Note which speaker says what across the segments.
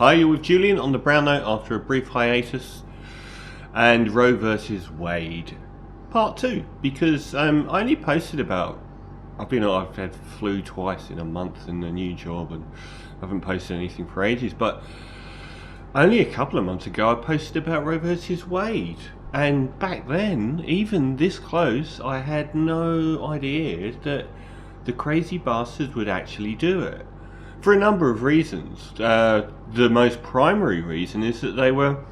Speaker 1: Hi, you're with Julian on the Brown Note after a brief hiatus, and Roe versus Wade, part 2, because I only posted about, I've had flu twice in a month in a new job and I haven't posted anything for ages, but only a couple of months ago I posted about Roe versus Wade, and back then, even this close, I had no idea that the crazy bastards would actually do it. For a number of reasons. The most primary reason is that they were,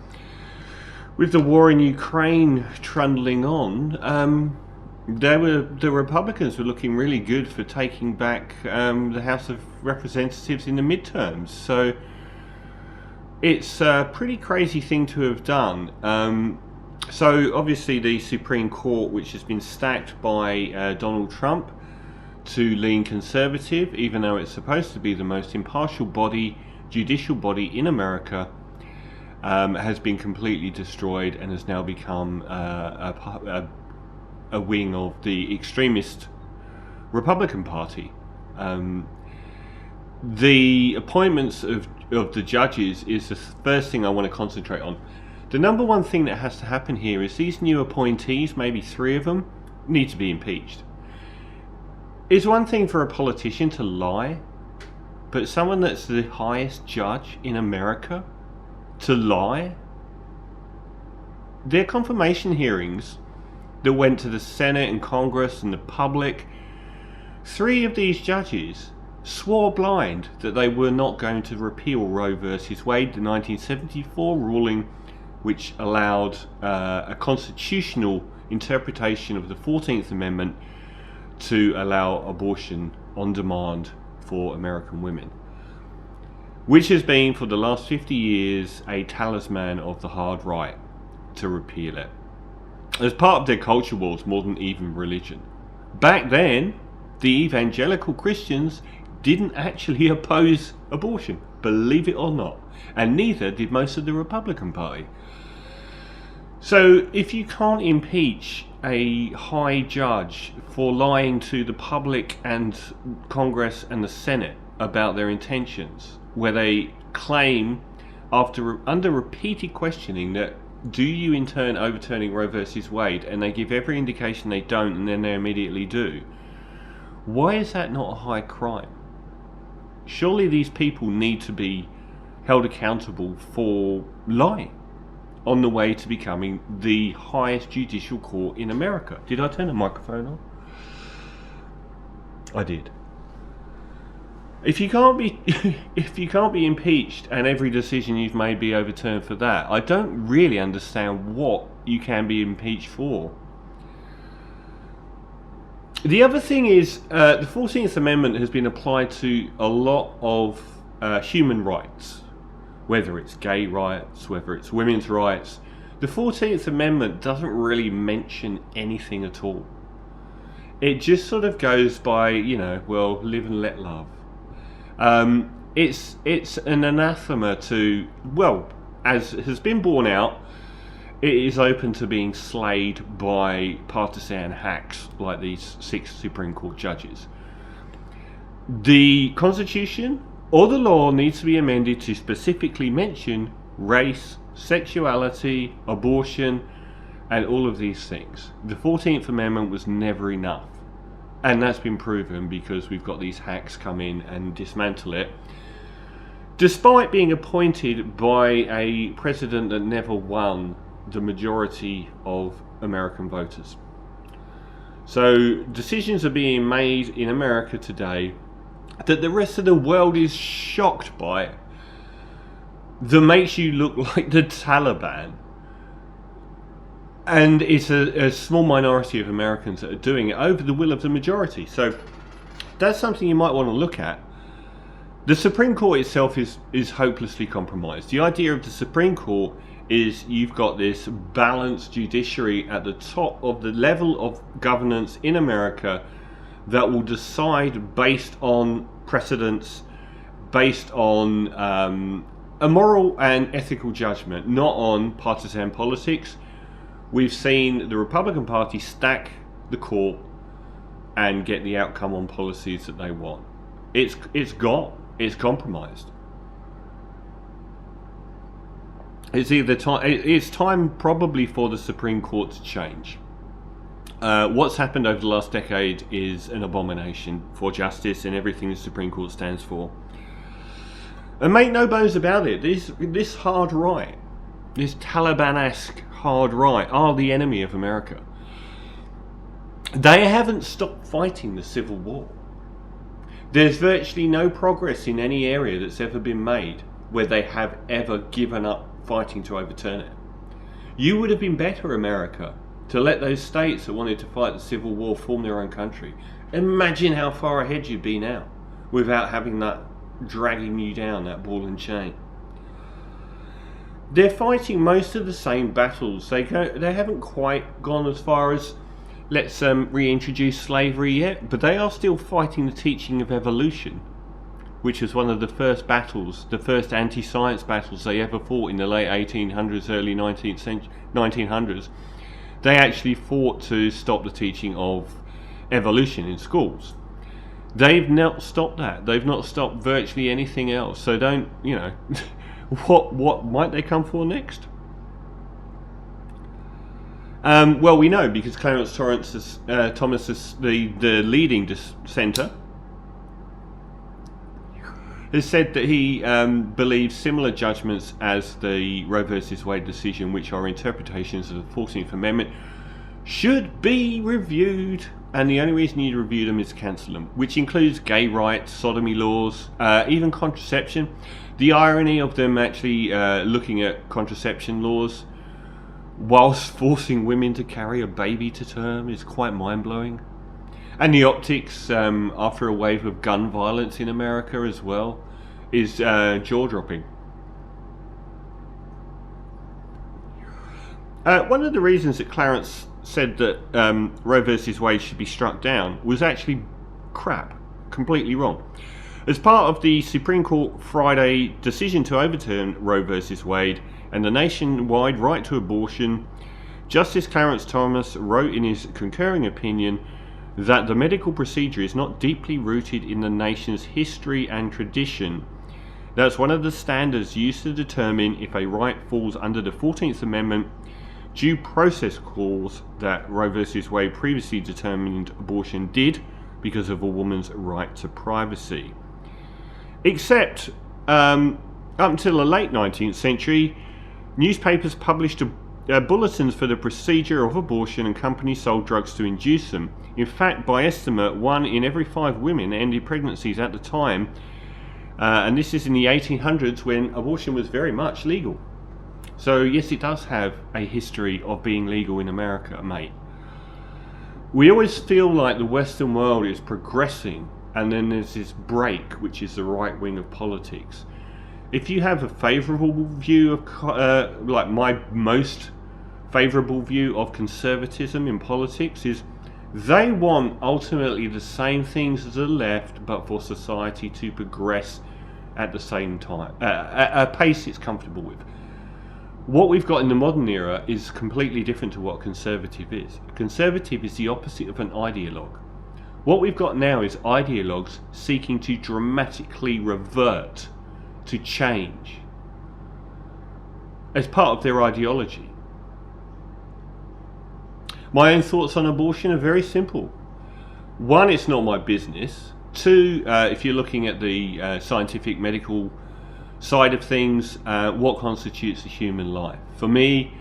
Speaker 1: with the war in Ukraine trundling on, the Republicans were looking really good for taking back the House of Representatives in the midterms. So it's a pretty crazy thing to have done. So obviously the Supreme Court, which has been stacked by Donald Trump to lean conservative, even though it's supposed to be the most impartial body, judicial body in America, has been completely destroyed and has now become a wing of the extremist Republican Party. The appointments of the judges is the first thing I want to concentrate on. The number one thing that has to happen here is these new appointees, maybe 3 of them, need to be impeached. It's one thing for a politician to lie, but someone that's the highest judge in America to lie? Their confirmation hearings that went to the Senate and Congress and the public, 3 of these judges swore blind that they were not going to repeal Roe versus Wade, the 1974 ruling which allowed a constitutional interpretation of the 14th Amendment to allow abortion on demand for American women, which has been for the last 50 years a talisman of the hard right to repeal it as part of their culture wars more than even religion. Back then, the evangelical Christians didn't actually oppose abortion, believe it or not, and neither did most of the Republican Party. So if you can't impeach a high judge for lying to the public and Congress and the Senate about their intentions, where they claim under repeated questioning that do you intend overturning Roe versus Wade, and they give every indication they don't and then they immediately do, why is that not a high crime? Surely these people need to be held accountable for lying on the way to becoming the highest judicial court in America. Did I turn the microphone on? I did. If you can't be impeached and every decision you've made be overturned for that, I don't really understand what you can be impeached for. The other thing is, the 14th Amendment has been applied to a lot of human rights, whether it's gay rights, whether it's women's rights. The 14th Amendment doesn't really mention anything at all. It just sort of goes by, well, live and let love. It's an anathema to, well, as has been borne out, it is open to being slayed by partisan hacks like these 6 Supreme Court judges. The Constitution or the law needs to be amended to specifically mention race, sexuality, abortion, and all of these things. The 14th Amendment was never enough. And that's been proven because we've got these hacks come in and dismantle it, despite being appointed by a president that never won the majority of American voters. So decisions are being made in America today that the rest of the world is shocked by, that makes you look like the Taliban. And it's a small minority of Americans that are doing it over the will of the majority. So that's something you might want to look at. The Supreme Court itself is hopelessly compromised. The idea of the Supreme Court is you've got this balanced judiciary at the top of the level of governance in America that will decide based on precedents, based on a moral and ethical judgment, not on partisan politics. We've seen the Republican Party stack the court and get the outcome on policies that they want. It's compromised. It's time probably for the Supreme Court to change. What's happened over the last decade is an abomination for justice and everything the Supreme Court stands for. And make no bones about it, this hard right, this Taliban-esque hard right, are the enemy of America. They haven't stopped fighting the civil war. There's virtually no progress in any area that's ever been made where they have ever given up fighting to overturn it. You would have been better, America, to let those states that wanted to fight the civil war form their own country. Imagine how far ahead you'd be now without having that dragging you down, that ball and chain. They're fighting most of the same battles. They haven't quite gone as far as let's reintroduce slavery yet, but they are still fighting the teaching of evolution, which was one of the first battles, the first anti-science battles they ever fought in the late 1800s, early 1900s. They actually fought to stop the teaching of evolution in schools. They've not stopped that. They've not stopped virtually anything else. So don't, what might they come for next? Well, we know because Clarence Thomas, the leading dissenter, has said that he believes similar judgments as the Roe v. Wade decision, which are interpretations of the 14th Amendment, should be reviewed, and the only reason you review them is to cancel them, which includes gay rights, sodomy laws, even contraception. The irony of them actually looking at contraception laws whilst forcing women to carry a baby to term is quite mind-blowing. And the optics, after a wave of gun violence in America as well, is jaw-dropping. One of the reasons that Clarence said that Roe v. Wade should be struck down was actually crap, completely wrong. As part of the Supreme Court Friday decision to overturn Roe v. Wade and the nationwide right to abortion, Justice Clarence Thomas wrote in his concurring opinion that the medical procedure is not deeply rooted in the nation's history and tradition. That's one of the standards used to determine if a right falls under the 14th Amendment due process clause that Roe v. Wade previously determined abortion did because of a woman's right to privacy. Except, up until the late 19th century, newspapers published bulletins for the procedure of abortion and companies sold drugs to induce them. In fact, by estimate, 1 in every 5 women ended pregnancies at the time, and this is in the 1800s when abortion was very much legal. So yes, it does have a history of being legal in America, mate. We always feel like the Western world is progressing, and then there's this break, which is the right wing of politics. If you have a favourable view of, like my most favourable view of conservatism in politics is they want ultimately the same things as the left, but for society to progress at the same time, at a pace it's comfortable with. What we've got in the modern era is completely different to what conservative is. A conservative is the opposite of an ideologue. What we've got now is ideologues seeking to dramatically revert, to change, as part of their ideology. My own thoughts on abortion are very simple. 1, it's not my business. 2, if you're looking at the scientific medical side of things, what constitutes a human life? For me,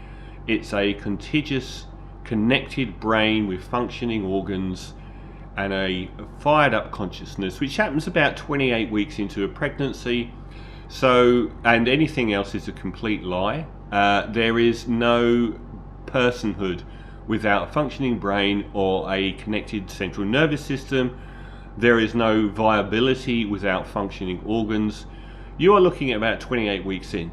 Speaker 1: it's a contiguous, connected brain with functioning organs and a fired up consciousness, which happens about 28 weeks into a pregnancy. So, and anything else is a complete lie. There is no personhood without a functioning brain or a connected central nervous system. There is no viability without functioning organs. You are looking at about 28 weeks in.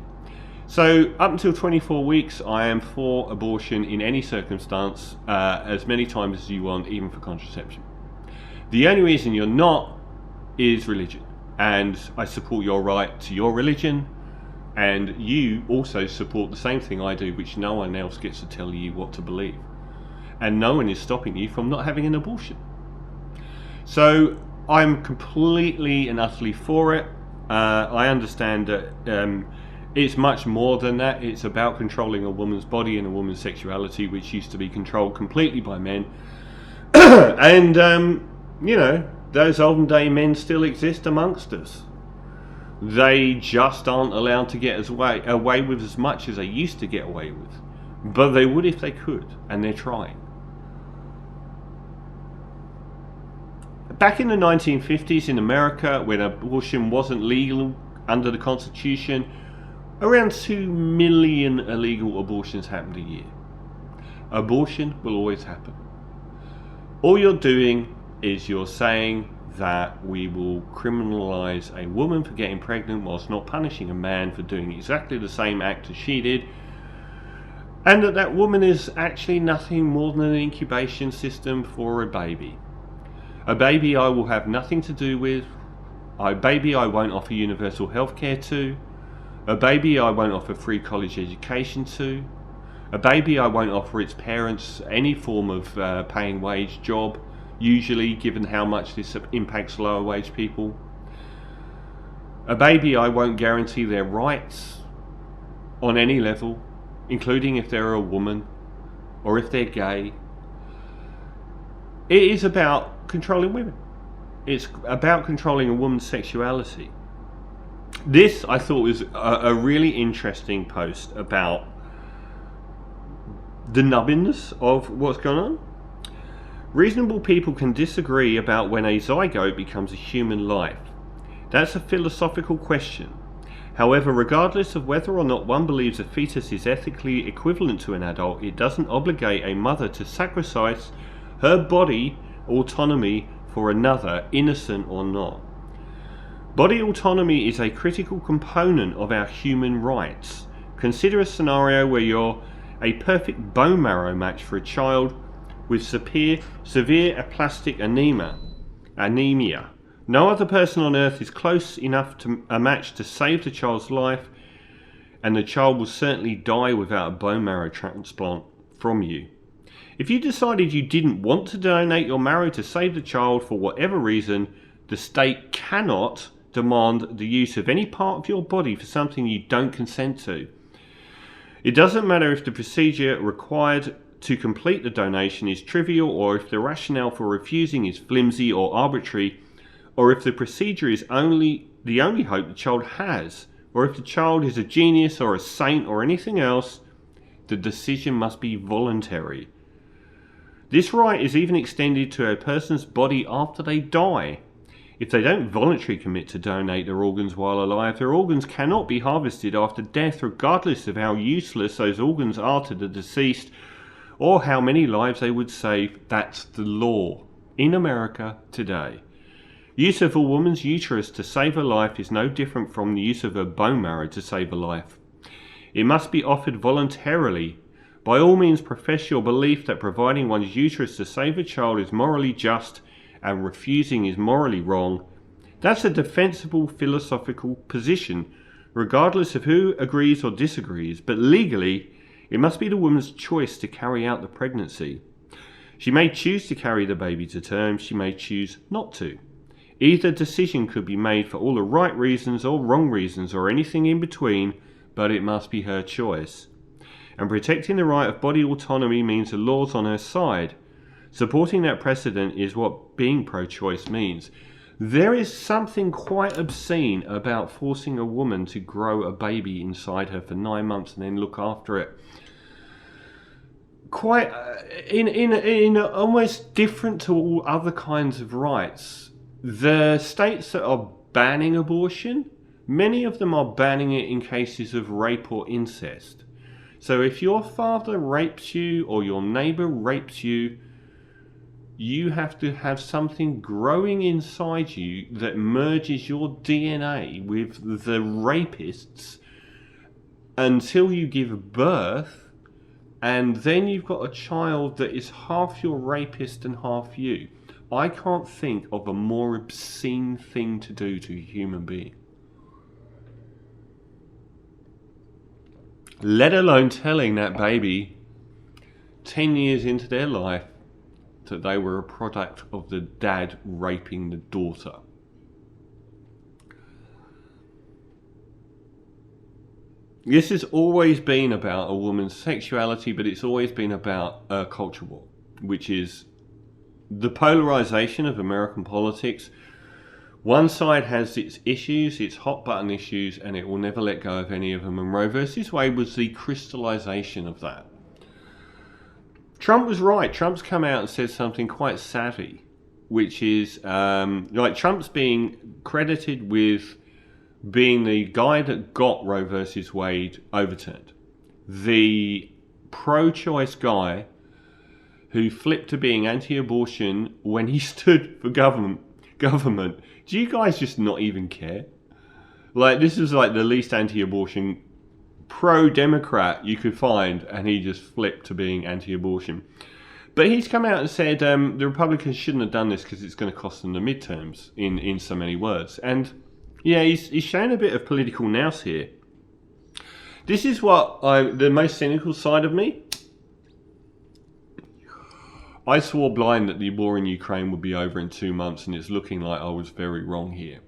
Speaker 1: So up until 24 weeks, I am for abortion in any circumstance, as many times as you want, even for contraception. The only reason you're not is religion. And I support your right to your religion, and you also support the same thing I do, which no one else gets to tell you what to believe. And no one is stopping you from not having an abortion. So I'm completely and utterly for it. I understand that It's much more than that. It's about controlling a woman's body and a woman's sexuality, which used to be controlled completely by men. And, you know, those olden day men still exist amongst us. They just aren't allowed to get away with as much as they used to get away with. But they would if they could, and they're trying. Back in the 1950s in America, when abortion wasn't legal under the Constitution, around 2 million illegal abortions happened a year. Abortion will always happen. All you're doing is you're saying that we will criminalise a woman for getting pregnant whilst not punishing a man for doing exactly the same act as she did, and that woman is actually nothing more than an incubation system for a baby. A baby I will have nothing to do with, a baby I won't offer universal health care to, a baby I won't offer free college education to, a baby I won't offer its parents any form of paying wage job, usually given how much this impacts lower wage people. A baby I won't guarantee their rights on any level, including if they're a woman or if they're gay. It is about controlling women. It's about controlling a woman's sexuality. This, I thought, was a really interesting post about the nubbiness of what's going on. Reasonable people can disagree about when a zygote becomes a human life. That's a philosophical question. However, regardless of whether or not one believes a fetus is ethically equivalent to an adult, it doesn't obligate a mother to sacrifice her body autonomy for another, innocent or not. Body autonomy is a critical component of our human rights. Consider a scenario where you're a perfect bone marrow match for a child with severe aplastic anemia. No other person on earth is close enough to a match to save the child's life, and the child will certainly die without a bone marrow transplant from you. If you decided you didn't want to donate your marrow to save the child for whatever reason, the state cannot demand the use of any part of your body for something you don't consent to. It doesn't matter if the procedure required to complete the donation is trivial, or if the rationale for refusing is flimsy or arbitrary, or if the procedure is the only hope the child has, or if the child is a genius or a saint or anything else. The decision must be voluntary. This right is even extended to a person's body after they die. If they don't voluntarily commit to donate their organs while alive, their organs cannot be harvested after death, regardless of how useless those organs are to the deceased or how many lives they would save. That's the law in America today. Use of a woman's uterus to save a life is no different from the use of a bone marrow to save a life. It must be offered voluntarily. By all means, profess your belief that providing one's uterus to save a child is morally just and refusing is morally wrong. That's a defensible philosophical position, regardless of who agrees or disagrees, but legally, it must be the woman's choice to carry out the pregnancy. She may choose to carry the baby to term, she may choose not to. Either decision could be made for all the right reasons or wrong reasons or anything in between, but it must be her choice. And protecting the right of body autonomy means the law's on her side. Supporting that precedent is what being pro-choice means. There is something quite obscene about forcing a woman to grow a baby inside her for 9 months and then look after it. Quite in almost different to all other kinds of rights. The states that are banning abortion, many of them are banning it in cases of rape or incest. So if your father rapes you or your neighbour rapes you, you have to have something growing inside you that merges your DNA with the rapist's until you give birth, and then you've got a child that is half your rapist and half you. I can't think of a more obscene thing to do to a human being. Let alone telling that baby 10 years into their life that they were a product of the dad raping the daughter. This has always been about a woman's sexuality, but it's always been about a culture war, which is the polarization of American politics. One side has its issues, its hot button issues, and it will never let go of any of them. And Roe versus Wade was the crystallization of that. Trump was right. Trump's come out and said something quite savvy, which is like Trump's being credited with being the guy that got Roe versus Wade overturned. The pro-choice guy who flipped to being anti-abortion when he stood for government. Do you guys just not even care? Like, this is like the least anti-abortion pro-democrat you could find, and he just flipped to being anti-abortion. But he's come out and said the Republicans shouldn't have done this because it's going to cost them the midterms, in so many words. And yeah, he's shown a bit of political nous here. This is what the most cynical side of me. I swore blind that the war in Ukraine would be over in 2 months, and it's looking like I was very wrong here.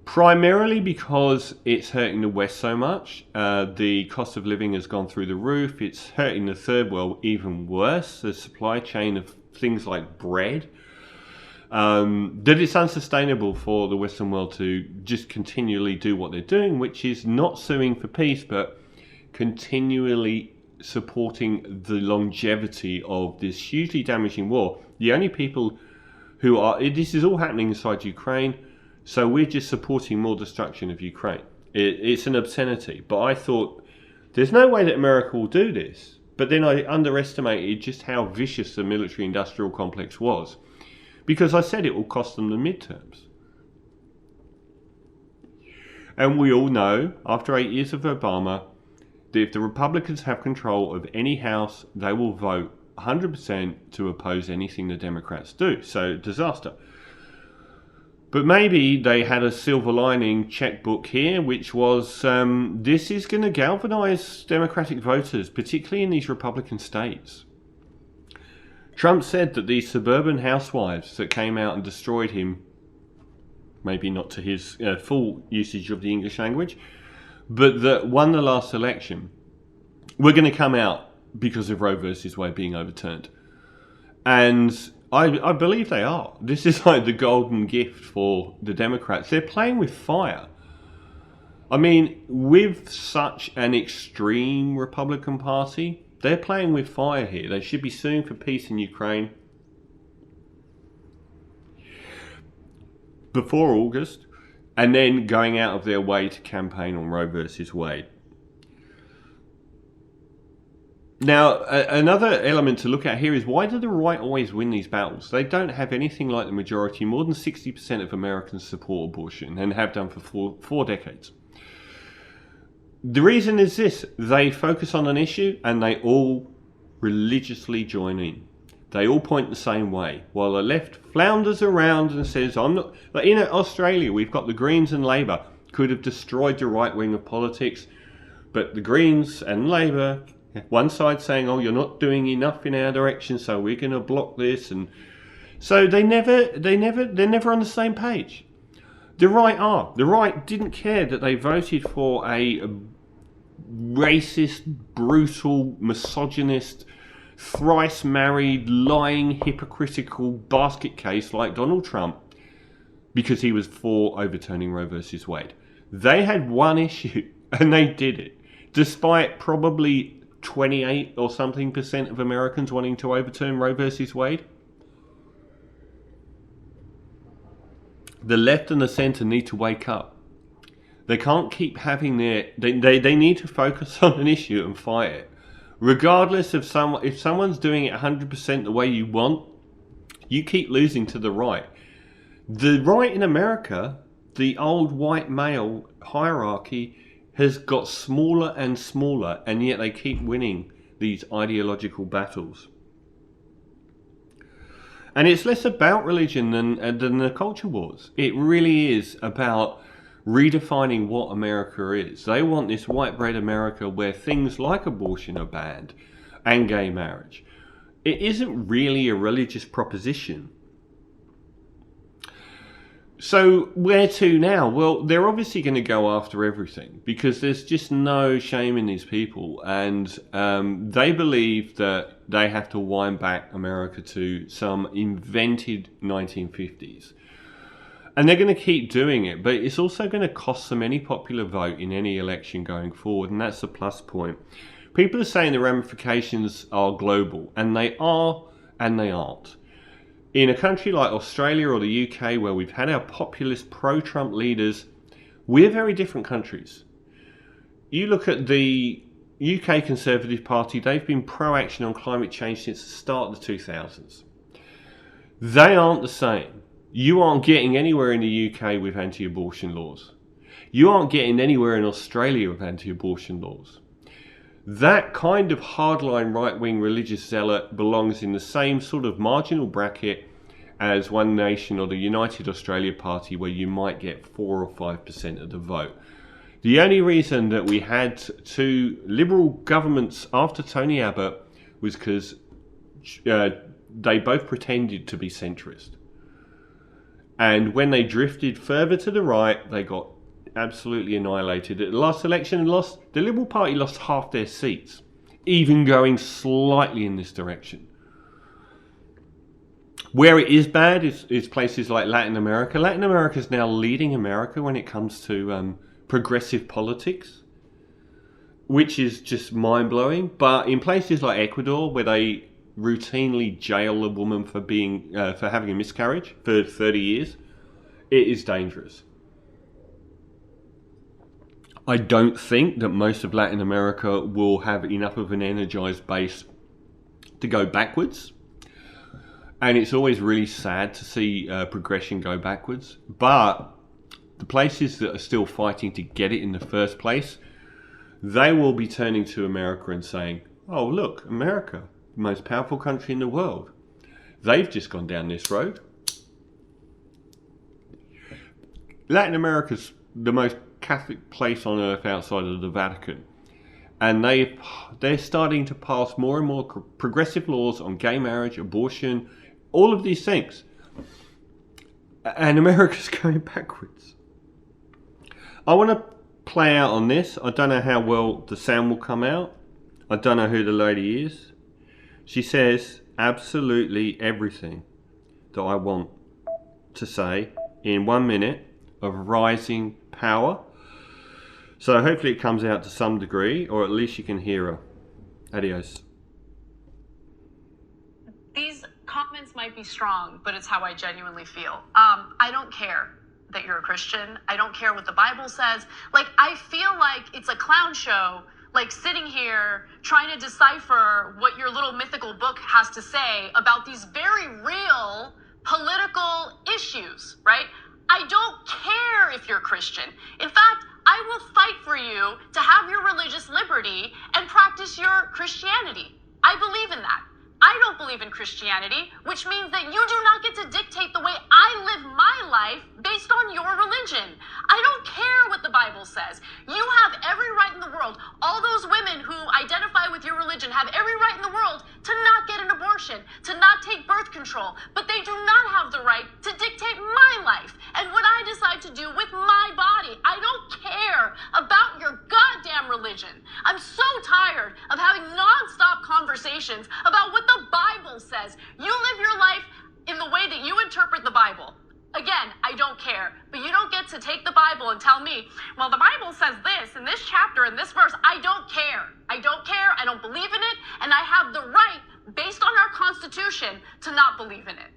Speaker 1: Primarily because it's hurting the West so much. The cost of living has gone through the roof. It's hurting the third world even worse. The supply chain of things like bread. That it's unsustainable for the Western world to just continually do what they're doing, which is not suing for peace, but continually supporting the longevity of this hugely damaging war. The only people who are... This is all happening inside Ukraine, so we're just supporting more destruction of Ukraine. It's an obscenity. But I thought, there's no way that America will do this. But then I underestimated just how vicious the military-industrial complex was. Because I said it will cost them the midterms. And we all know, after 8 years of Obama, that if the Republicans have control of any house, they will vote 100% to oppose anything the Democrats do. So, disaster. But maybe they had a silver lining checkbook here, which was this is going to galvanize Democratic voters, particularly in these Republican states. Trump said that these suburban housewives that came out and destroyed him, maybe not to his full usage of the English language, but that won the last election, were going to come out because of Roe versus Wade being overturned. And I believe they are. This is like the golden gift for the Democrats. They're playing with fire. I mean, with such an extreme Republican Party, they're playing with fire here. They should be suing for peace in Ukraine before August, and then going out of their way to campaign on Roe versus Wade. Now, another element to look at here is, why do the right always win these battles? They don't have anything like the majority. More than 60% of Americans support abortion, and have done for four decades. The reason is this: they focus on an issue and they all religiously join in. They all point the same way, while the left flounders around and says, I'm not... Like in Australia, we've got the Greens and Labour could have destroyed the right wing of politics, but the Greens and Labour, one side saying, oh, you're not doing enough in our direction, so we're going to block this, and so they're never on the same page. The right are. The right didn't care that they voted for a racist, brutal, misogynist, thrice married, lying, hypocritical basket case like Donald Trump because he was for overturning Roe versus Wade. They had one issue and they did it, despite probably 28 or something % of Americans wanting to overturn Roe versus Wade. The left and the centre need to wake up. They can't keep having their... They need to focus on an issue and fight it. Regardless of if someone's doing it 100% the way you want, you keep losing to the right. The right in America, the old white male hierarchy, has got smaller and smaller, and yet they keep winning these ideological battles. And it's less about religion than the culture wars. It really is about redefining what America is. They want this white bread America where things like abortion are banned and gay marriage. It isn't really a religious proposition. So where to now? Well, they're obviously going to go after everything because there's just no shame in these people, and they believe that they have to wind back America to some invented 1950s. And they're going to keep doing it, but it's also going to cost them any popular vote in any election going forward, and that's the plus point. People are saying the ramifications are global, and they are, and they aren't. In a country like Australia or the UK, where we've had our populist pro-Trump leaders, we're very different countries. You look at the UK Conservative Party, they've been pro-action on climate change since the start of the 2000s. They aren't the same. You aren't getting anywhere in the UK with anti-abortion laws. You aren't getting anywhere in Australia with anti-abortion laws. That kind of hardline right-wing religious zealot belongs in the same sort of marginal bracket as One Nation or the United Australia Party, where you might get 4 or 5% of the vote. The only reason that we had two Liberal governments after Tony Abbott was because they both pretended to be centrist. And when they drifted further to the right, they got absolutely annihilated. At the last election, the Liberal Party lost half their seats, even going slightly in this direction. Where it is bad is places like Latin America. Latin America is now leading America when it comes to progressive politics, which is just mind-blowing. But in places like Ecuador, where they routinely jail a woman for having a miscarriage for 30 years, it is dangerous. I don't think that most of Latin America will have enough of an energized base to go backwards. And it's always really sad to see progression go backwards. But the places that are still fighting to get it in the first place, they will be turning to America and saying, oh, look, America, the most powerful country in the world. They've just gone down this road. Latin America's the most Catholic place on earth outside of the Vatican. And they're starting to pass more and more progressive laws on gay marriage, abortion, all of these things. And America's going backwards. I want to play out on this. I don't know how well the sound will come out. I don't know who the lady is. She says absolutely everything that I want to say in 1 minute of rising power. So hopefully it comes out to some degree, or at least you can hear her. Adios.
Speaker 2: These comments might be strong, but it's how I genuinely feel. I don't care that you're a Christian. I don't care what the Bible says. Like, I feel like it's a clown show, like sitting here trying to decipher what your little mythical book has to say about these very real political issues, right? I don't care if you're Christian. In fact, I will fight for you to have your religious liberty and practice your Christianity. I believe in that. I don't believe in Christianity, which means that you do not get to dictate the way I live my life based on your religion. I don't care what the Bible says. You have every right in the world. All those women who identify with your religion have every right in the world to not get an abortion, to not take birth control, but they do not have the right to dictate my life and what I decide to do with my body. I don't care about your goddamn religion. I'm so tired of having nonstop conversations about what the Bible says. You live your life in the way that you interpret the Bible. Again, I don't care, but you don't get to take the Bible and tell me, well, the Bible says this in this chapter in this verse. I don't care. I don't care. I don't believe in it. And I have the right, based on our Constitution, to not believe in it.